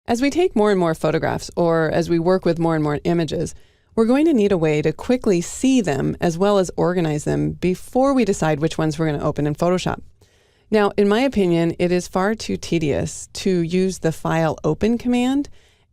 As we take more and more photographs, or as we work with more and more images, we're going to need a way to quickly see them as well as organize them before we decide which ones we're going to open in Photoshop. Now, in my opinion, it is far too tedious to use the File Open command,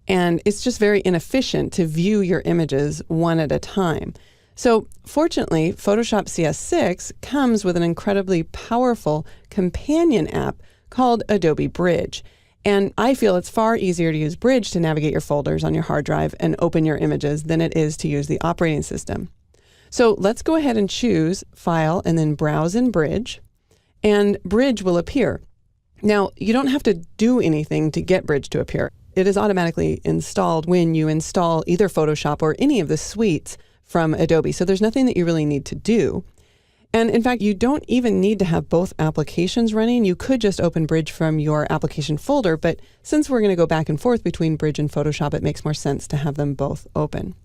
and it's just very inefficient to view your images one at a time. So fortunately, Photoshop CS6 comes with an incredibly powerful companion app called Adobe Bridge. And I feel it's far easier to use Bridge to navigate your folders on your hard drive and open your images than it is to use the operating system. So let's go ahead and choose File and then Browse in Bridge, and Bridge will appear. Now, you don't have to do anything to get Bridge to appear. It is automatically installed when you install either Photoshop or any of the suites from Adobe. So there's nothing that you really need to do. And in fact, you don't even need to have both applications running. You could just open Bridge from your application folder, but since we're going to go back and forth between Bridge and Photoshop, it makes more sense to have them both open.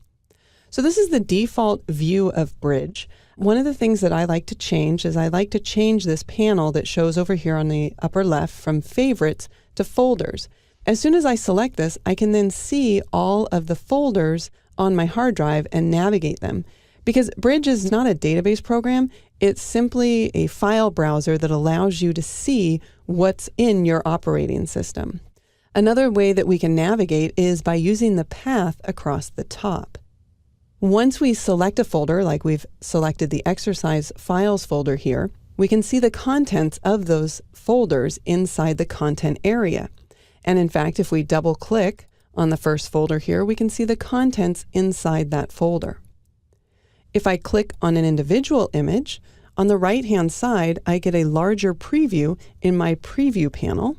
So this is the default view of Bridge. One of the things that I like to change is I like to change this panel that shows over here on the upper left from Favorites to Folders. As soon as I select this, I can then see all of the folders on my hard drive and navigate them. Because Bridge is not a database program, it's simply a file browser that allows you to see what's in your operating system. Another way that we can navigate is by using the path across the top. Once we select a folder, like we've selected the exercise files folder here, we can see the contents of those folders inside the content area. And in fact, if we double click on the first folder here, we can see the contents inside that folder. If I click on an individual image, on the right-hand side, I get a larger preview in my preview panel.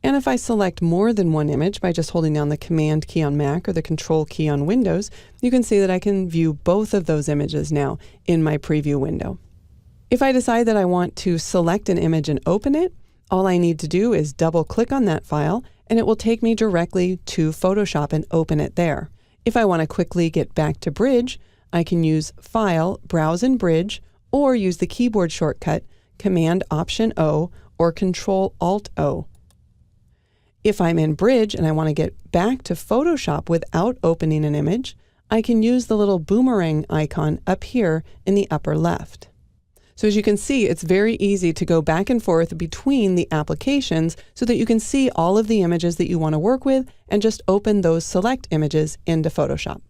And if I select more than one image by just holding down the Command key on Mac or the Control key on Windows, you can see that I can view both of those images now in my preview window. If I decide that I want to select an image and open it, all I need to do is double-click on that file, and it will take me directly to Photoshop and open it there. If I want to quickly get back to Bridge, I can use File, Browse in Bridge, or use the keyboard shortcut Command-Option-O or Control-Alt-O. If I'm in Bridge and I want to get back to Photoshop without opening an image, I can use the little boomerang icon up here in the upper left. So as you can see, it's very easy to go back and forth between the applications so that you can see all of the images that you want to work with and just open those select images into Photoshop.